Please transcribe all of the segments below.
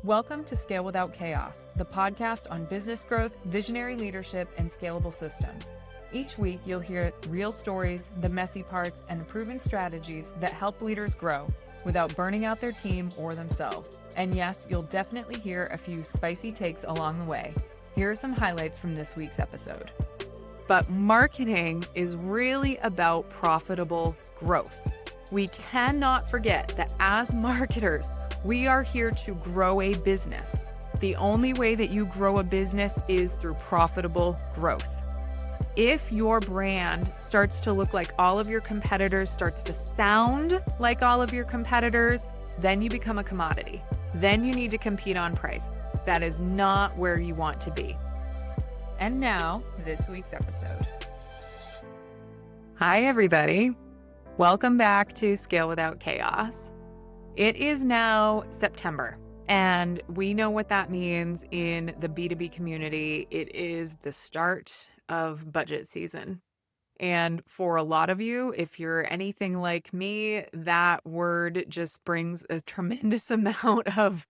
Welcome to Scale Without Chaos, the podcast on business growth, visionary leadership, and scalable systems. Each week, you'll hear real stories, the messy parts, and the proven strategies that help leaders grow without burning out their team or themselves. And yes, you'll definitely hear a few spicy takes along the way. Here are some highlights from this week's episode. But marketing is really about profitable growth. We cannot forget that as marketers, we are here to grow a business. The only way that you grow a business is through profitable growth. If your brand starts to look like all of your competitors, starts to sound like all of your competitors, then you become a commodity. Then you need to compete on price. That is not where you want to be. And now, this week's episode. Hi, everybody. Welcome back to Scale Without Chaos. It is now September, and we know what that means in the B2B community. It is the start of budget season. And for a lot of you, if you're anything like me, that word just brings a tremendous amount of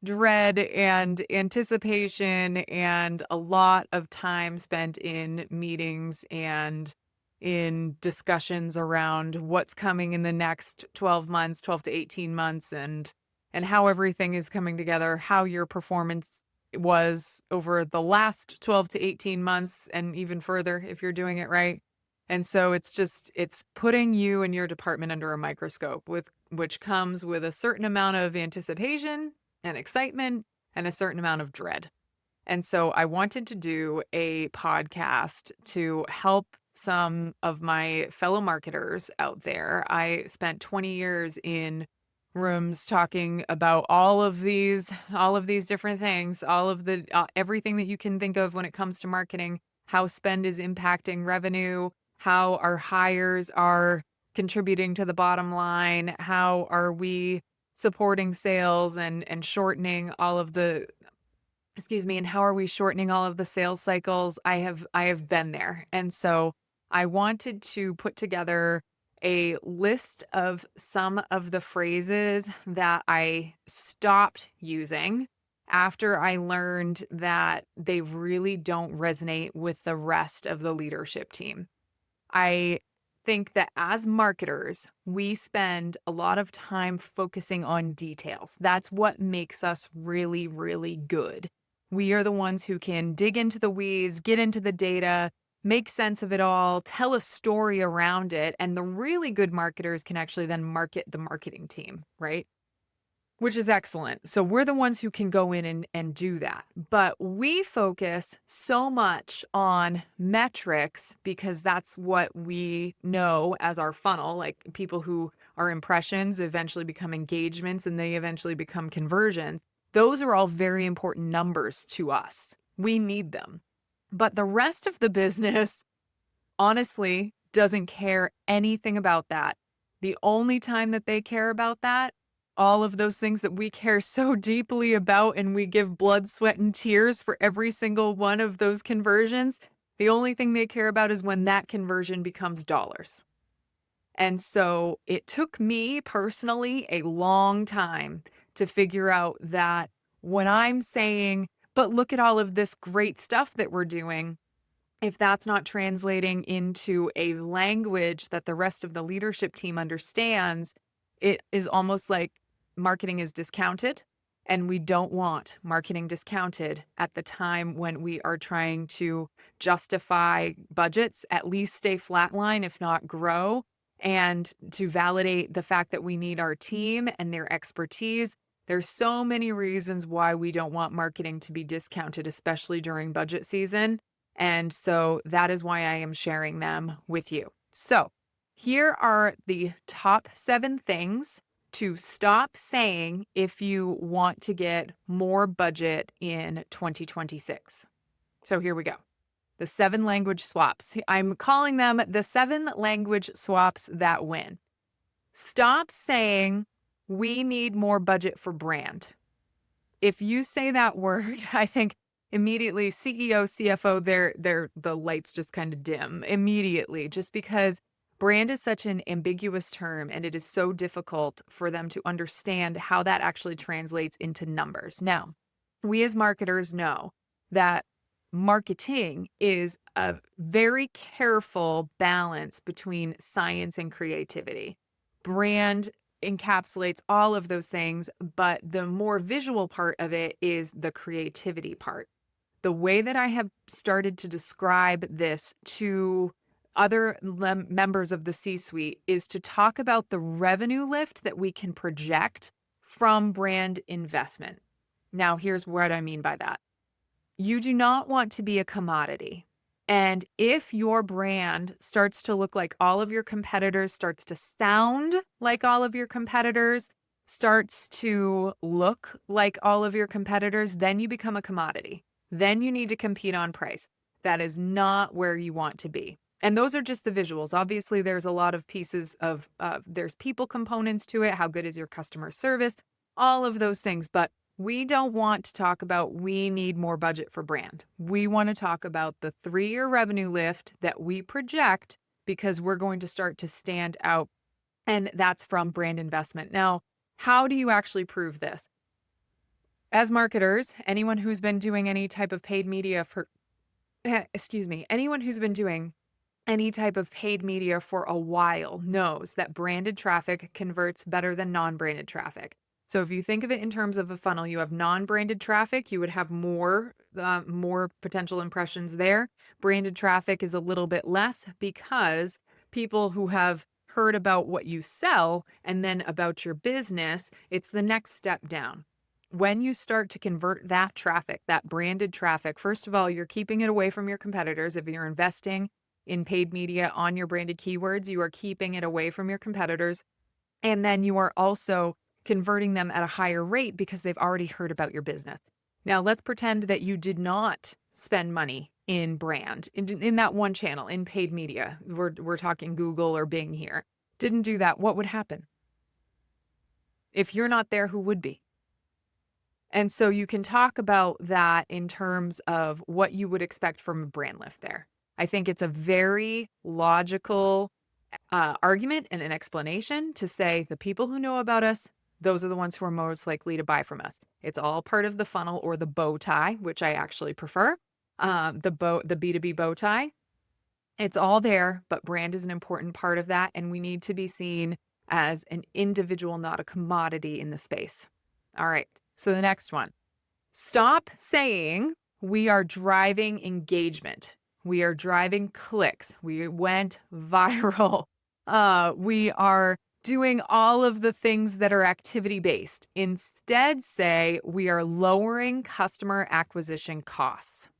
dread and anticipation and a lot of time spent in meetings and in discussions around what's coming in the next 12 months, 12 to 18 months, and how everything is coming together, how your performance was over the last 12 to 18 months, and even further if you're doing it right. And so it's putting you and your department under a microscope, which comes with a certain amount of anticipation and excitement and a certain amount of dread. And so I wanted to do a podcast to help some of my fellow marketers out there. I spent 20 years in rooms talking about all of these different things, all of the everything that you can think of when it comes to marketing, how spend is impacting revenue, how our hires are contributing to the bottom line, how are we supporting sales and shortening all of the and how are we shortening all of the sales cycles? I have been there. And so I wanted to put together a list of some of the phrases that I stopped using after I learned that they really don't resonate with the rest of the leadership team. I think that as marketers, we spend a lot of time focusing on details. That's what makes us really, really good. We are the ones who can dig into the weeds, get into the data, make sense of it all, tell a story around it. And the really good marketers can actually then market the marketing team, right? Which is excellent. So we're the ones who can go in and do that. But we focus so much on metrics because that's what we know as our funnel. Like people who are impressions eventually become engagements and they eventually become conversions. Those are all very important numbers to us. We need them. But the rest of the business, honestly, doesn't care anything about that. The only time that they care about that, all of those things that we care so deeply about and we give blood, sweat, and tears for every single one of those conversions, the only thing they care about is when that conversion becomes dollars. And so it took me personally a long time to figure out that when I'm saying, but look at all of this great stuff that we're doing, if that's not translating into a language that the rest of the leadership team understands, it is almost like marketing is discounted, and we don't want marketing discounted at the time when we are trying to justify budgets, at least stay flatline, if not grow, and to validate the fact that we need our team and their expertise. There's so many reasons why we don't want marketing to be discounted, especially during budget season. And so that is why I am sharing them with you. So here are the top 7 things to stop saying if you want to get more budget in 2026. So here we go. The 7 language swaps. I'm calling them the 7 language swaps that win. Stop saying we need more budget for brand. If you say that word, I think immediately CEO, CFO, the lights just kind of dim immediately, just because Brand is such an ambiguous term, and it is so difficult for them to understand how that actually translates into numbers. Now, we as marketers know that marketing is a very careful balance between science and creativity. Brand encapsulates all of those things, but the more visual part of it is the creativity part. The way that I have started to describe this to other members of the C-suite is to talk about the revenue lift that we can project from brand investment. Now, here's what I mean by that. You do not want to be a commodity. And if your brand starts to look like all of your competitors, starts to sound like all of your competitors, starts to look like all of your competitors, then you become a commodity. Then you need to compete on price. That is not where you want to be. And those are just the visuals. Obviously, there's a lot of pieces of, there's people components to it. How good is your customer service? All of those things. But we don't want to talk about we need more budget for brand. We want to talk about the 3-year revenue lift that we project because we're going to start to stand out. And that's from brand investment. Now, how do you actually prove this? As marketers, anyone who's been doing any type of paid media for, anyone who's been doing any type of paid media for a while knows that branded traffic converts better than non-branded traffic. So if you think of it in terms of a funnel, you have non-branded traffic, you would have more potential impressions there. Branded traffic is a little bit less because people who have heard about what you sell and then about your business, it's the next step down. When you start to convert that traffic, that branded traffic, first of all, you're keeping it away from your competitors. If you're investing in paid media on your branded keywords, you are keeping it away from your competitors. And then you are also converting them at a higher rate because they've already heard about your business. Now, let's pretend that you did not spend money in brand, in that one channel, in paid media. We're talking Google or Bing here. Didn't do that. What would happen? If you're not there, who would be? And so you can talk about that in terms of what you would expect from a brand lift there. I think it's a very logical argument and an explanation to say the people who know about us, those are the ones who are most likely to buy from us. It's all part of the funnel or the bow tie, which I actually prefer. The B2B bow tie. It's all there, but brand is an important part of that. And we need to be seen as an individual, not a commodity in the space. All right. So the next one, stop saying we are driving engagement. We are driving clicks. We went viral. We are doing all of the things that are activity-based. Instead, say we are lowering customer acquisition costs.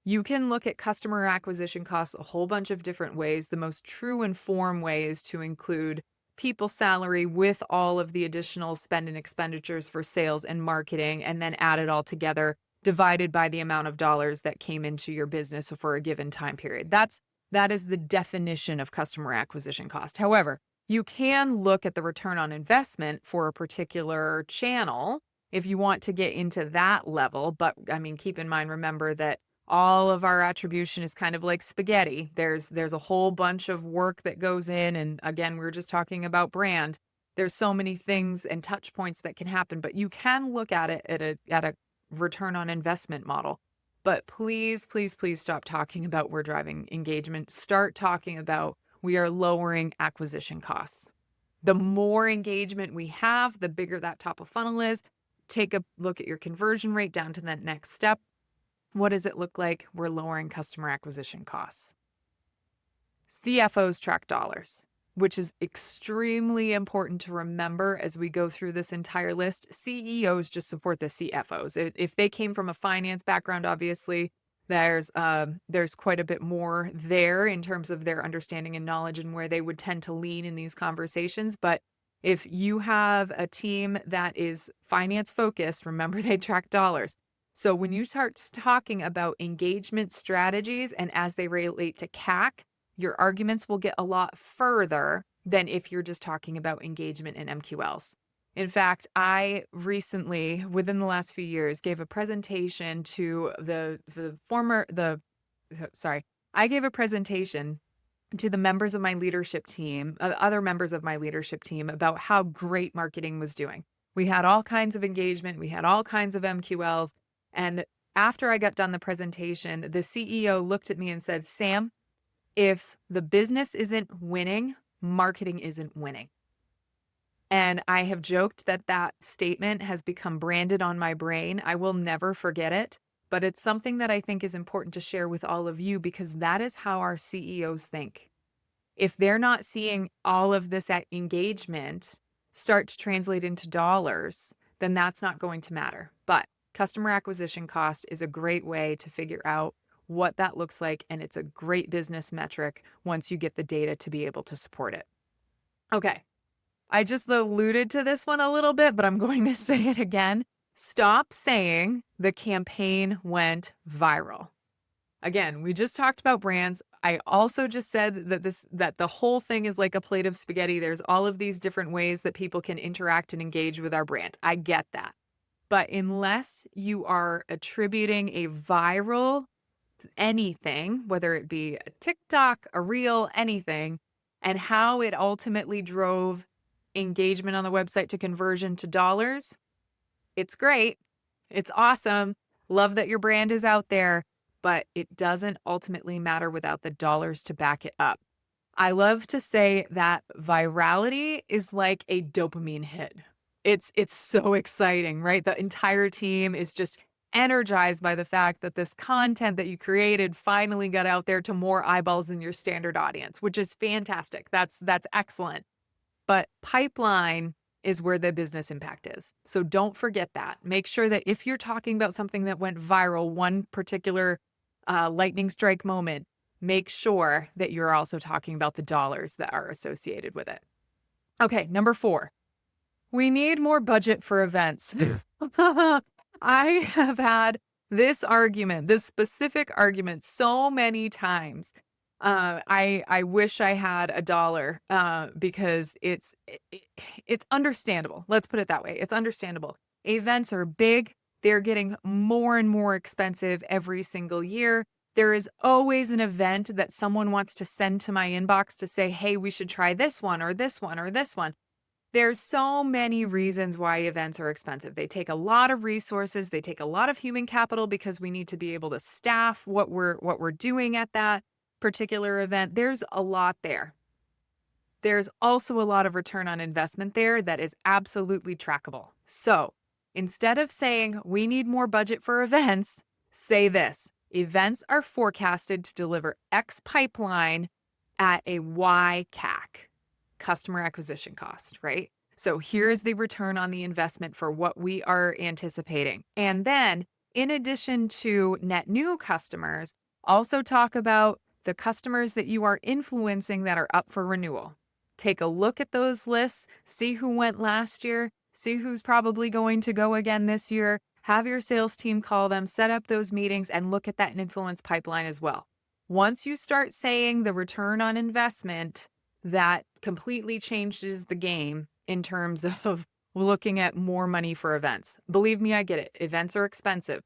You can look at customer acquisition costs a whole bunch of different ways. The most true and form way is to include people's salary with all of the additional spend and expenditures for sales and marketing, and then add it all together, divided by the amount of dollars that came into your business for a given time period. That is the definition of customer acquisition cost. However, you can look at the return on investment for a particular channel if you want to get into that level. But I mean, keep in mind, remember that all of our attribution is kind of like spaghetti. There's a whole bunch of work that goes in. And again, we were just talking about brand. There's so many things and touch points that can happen, but you can look at it at a return on investment model. But please, please, please stop talking about we're driving engagement. Start talking about we are lowering acquisition costs. The more engagement we have, the bigger that top of funnel is. Take a look at your conversion rate down to that next step. What does it look like? We're lowering customer acquisition costs. CFOs track dollars, which is extremely important to remember as we go through this entire list. CEOs just support the CFOs. If they came from a finance background, obviously, there's quite a bit more there in terms of their understanding and knowledge and where they would tend to lean in these conversations. But if you have a team that is finance focused, remember they track dollars. So when you start talking about engagement strategies and as they relate to CAC, your arguments will get a lot further than if you're just talking about engagement and MQLs. In fact, I recently, within the last few years, gave a presentation to I gave a presentation to the members of my leadership team, other members of my leadership team, about how great marketing was doing. We had all kinds of engagement. We had all kinds of MQLs. And after I got done the presentation, the CEO looked at me and said, Sam, if the business isn't winning, marketing isn't winning. And I have joked that that statement has become branded on my brain. I will never forget it, but it's something that I think is important to share with all of you because that is how our CEOs think. If they're not seeing all of this engagement start to translate into dollars, then that's not going to matter. But customer acquisition cost is a great way to figure out what that looks like. And it's a great business metric once you get the data to be able to support it. Okay. I just alluded to this one a little bit, but I'm going to say it again. Stop saying the campaign went viral. Again, we just talked about brands. I also just said that the whole thing is like a plate of spaghetti. There's all of these different ways that people can interact and engage with our brand. I get that. But unless you are attributing a viral anything, whether it be a TikTok, a reel, anything, and how it ultimately drove engagement on the website to conversion to dollars, it's great. It's awesome. Love that your brand is out there, but it doesn't ultimately matter without the dollars to back it up. I love to say that virality is like a dopamine hit. It's so exciting, right? The entire team is just energized by the fact that this content that you created finally got out there to more eyeballs than your standard audience, which is fantastic. That's excellent. But pipeline is where the business impact is. So don't forget that. Make sure that if you're talking about something that went viral, one particular lightning strike moment, make sure that you're also talking about the dollars that are associated with it. Okay, number 4. We need more budget for events. I have had this argument, this specific argument so many times. I wish I had a dollar because it's understandable. Let's put it that way. It's understandable. Events are big. They're getting more and more expensive every single year. There is always an event that someone wants to send to my inbox to say, hey, we should try this one or this one or this one. There's so many reasons why events are expensive. They take a lot of resources. They take a lot of human capital because we need to be able to staff what we're doing at that particular event. There's a lot there. There's also a lot of return on investment there that is absolutely trackable. So instead of saying we need more budget for events, say this: events are forecasted to deliver X pipeline at a Y CAC, customer acquisition cost, right? So here's the return on the investment for what we are anticipating. And then in addition to net new customers, also talk about the customers that you are influencing that are up for renewal. Take a look at those lists, see who went last year, see who's probably going to go again this year. Have your sales team call them, set up those meetings, and look at that influence pipeline as well. Once you start saying the return on investment, that completely changes the game in terms of looking at more money for events. Believe me, I get it. Events are expensive.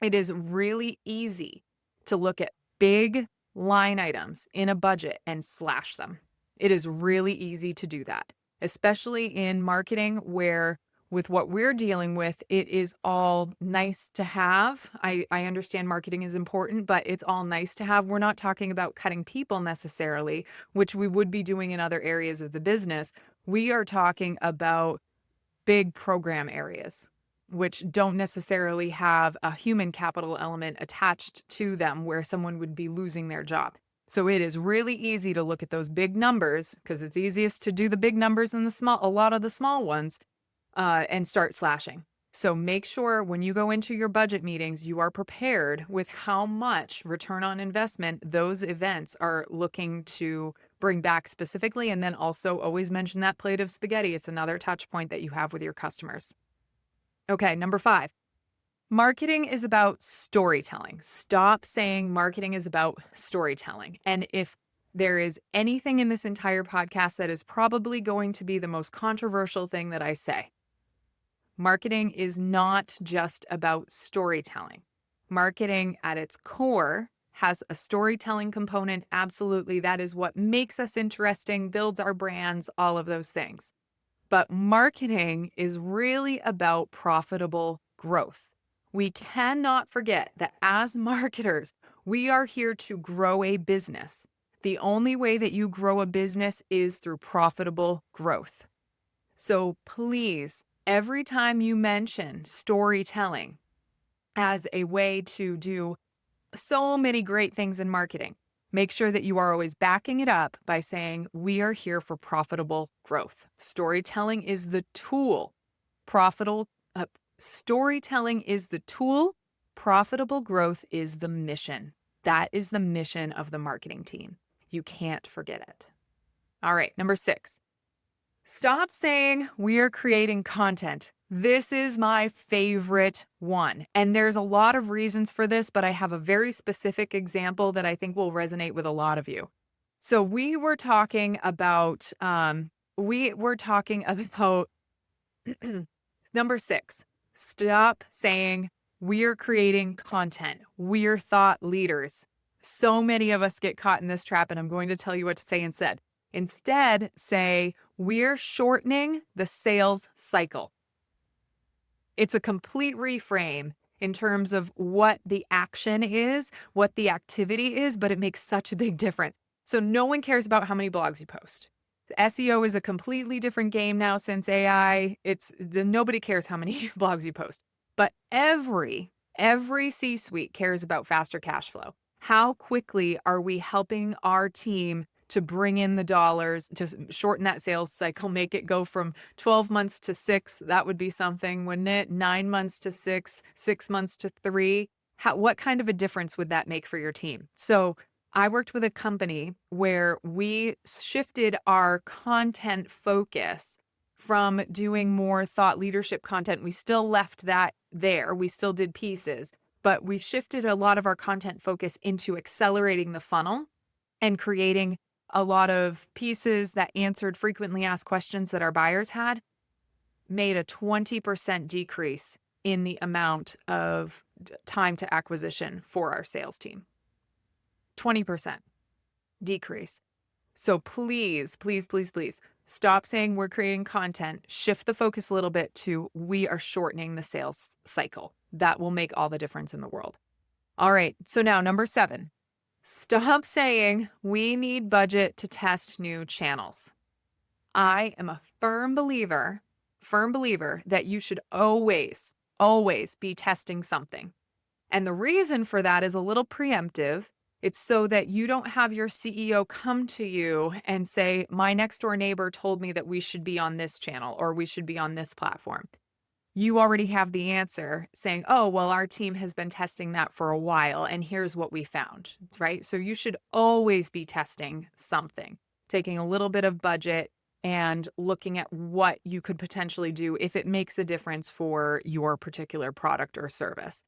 It is really easy to look at big line items in a budget and slash them. It is really easy to do that, especially in marketing where with what we're dealing with, it is all nice to have. I understand marketing is important, but it's all nice to have. We're not talking about cutting people necessarily, which we would be doing in other areas of the business. We are talking about big program areas, which don't necessarily have a human capital element attached to them where someone would be losing their job. So it is really easy to look at those big numbers because it's easiest to do the big numbers and a lot of the small ones and start slashing. So make sure when you go into your budget meetings, you are prepared with how much return on investment those events are looking to bring back specifically. And then also always mention that plate of spaghetti. It's another touch point that you have with your customers. Okay, number 5. Marketing is about storytelling. Stop saying marketing is about storytelling. And if there is anything in this entire podcast that is probably going to be the most controversial thing that I say, marketing is not just about storytelling. Marketing at its core has a storytelling component. Absolutely. That is what makes us interesting, builds our brands, all of those things. But marketing is really about profitable growth. We cannot forget that as marketers, we are here to grow a business. The only way that you grow a business is through profitable growth. So please, every time you mention storytelling as a way to do so many great things in marketing, make sure that you are always backing it up by saying, we are here for profitable growth. Storytelling is the tool. Profitable storytelling is the tool. Profitable growth is the mission. That is the mission of the marketing team. You can't forget it. All right, number 6. Stop saying we're creating content. This is my favorite one. And there's a lot of reasons for this, but I have a very specific example that I think will resonate with a lot of you. So we were talking about number 6. Stop saying we're creating content. We're thought leaders. So many of us get caught in this trap, and I'm going to tell you what to say instead. Instead, say, we're shortening the sales cycle. It's a complete reframe in terms of what the action is, what the activity is, but it makes such a big difference. So no one cares about how many blogs you post. SEO is a completely different game now since AI. Nobody cares how many blogs you post. But every C-suite cares about faster cash flow. How quickly are we helping our team to bring in the dollars, to shorten that sales cycle, make it go from 12 months to 6? That would be something, wouldn't it? 9 months to 6, 6 months to 3. What kind of a difference would that make for your team? So I worked with a company where we shifted our content focus from doing more thought leadership content. We still left that there. We still did pieces, but we shifted a lot of our content focus into accelerating the funnel and creating a lot of pieces that answered frequently asked questions that our buyers had, made a 20% decrease in the amount of time to acquisition for our sales team. 20% decrease. So please, please, please, please stop saying we're creating content. Shift the focus a little bit to we are shortening the sales cycle. That will make all the difference in the world. All right. So now number 7. Stop saying we need budget to test new channels. I am a firm believer that you should always, always be testing something. And the reason for that is a little preemptive. It's so that you don't have your CEO come to you and say, my next door neighbor told me that we should be on this channel or we should be on this platform. You already have the answer saying, oh, well, our team has been testing that for a while and here's what we found, right? So you should always be testing something, taking a little bit of budget and looking at what you could potentially do if it makes a difference for your particular product or service.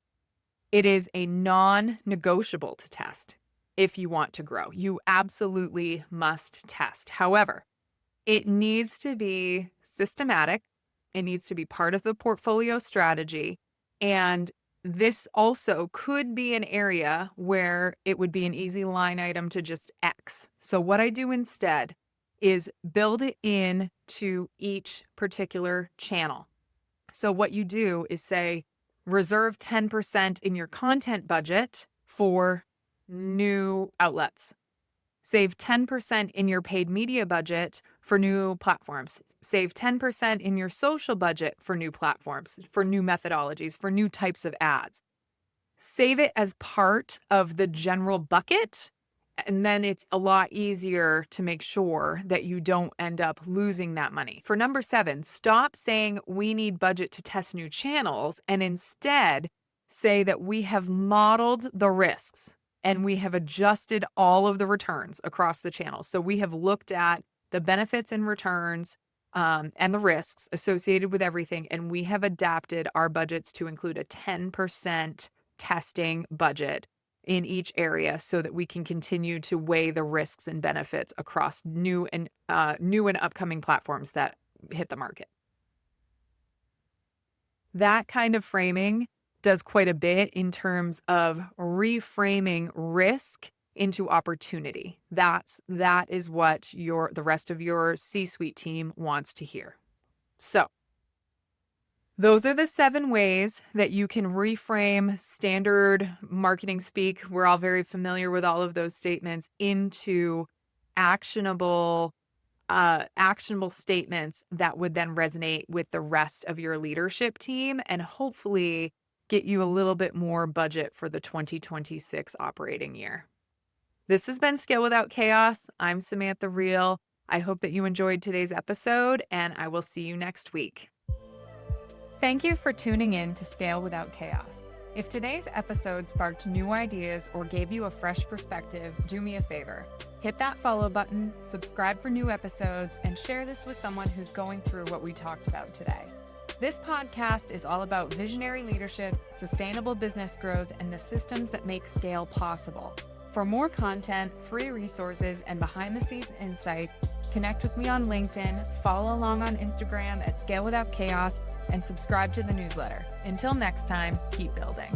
It is a non-negotiable to test if you want to grow. You absolutely must test. However, it needs to be systematic. It needs to be part of the portfolio strategy. And this also could be an area where it would be an easy line item to just X. So what I do instead is build it in to each particular channel. So what you do is say, reserve 10% in your content budget for new outlets. Save 10% in your paid media budget for new platforms. Save 10% in your social budget for new platforms, for new methodologies, for new types of ads. Save it as part of the general bucket, and then it's a lot easier to make sure that you don't end up losing that money. For number 7, stop saying we need budget to test new channels and instead say that we have modeled the risks and we have adjusted all of the returns across the channels. So we have looked at the benefits and returns and the risks associated with everything, and we have adapted our budgets to include a 10% testing budget in each area so that we can continue to weigh the risks and benefits across new and upcoming platforms that hit the market. That kind of framing does quite a bit in terms of reframing risk into opportunity. That is what the rest of your C-suite team wants to hear. So, those are the 7 ways that you can reframe standard marketing speak. We're all very familiar with all of those statements into actionable statements that would then resonate with the rest of your leadership team and hopefully get you a little bit more budget for the 2026 operating year. This has been Scale Without Chaos. I'm Samantha Reel. I hope that you enjoyed today's episode, and I will see you next week. Thank you for tuning in to Scale Without Chaos. If today's episode sparked new ideas or gave you a fresh perspective, do me a favor. Hit that follow button, subscribe for new episodes, and share this with someone who's going through what we talked about today. This podcast is all about visionary leadership, sustainable business growth, and the systems that make scale possible. For more content, free resources, and behind-the-scenes insights, connect with me on LinkedIn, follow along on Instagram at Scale Without Chaos, and subscribe to the newsletter. Until next time, keep building.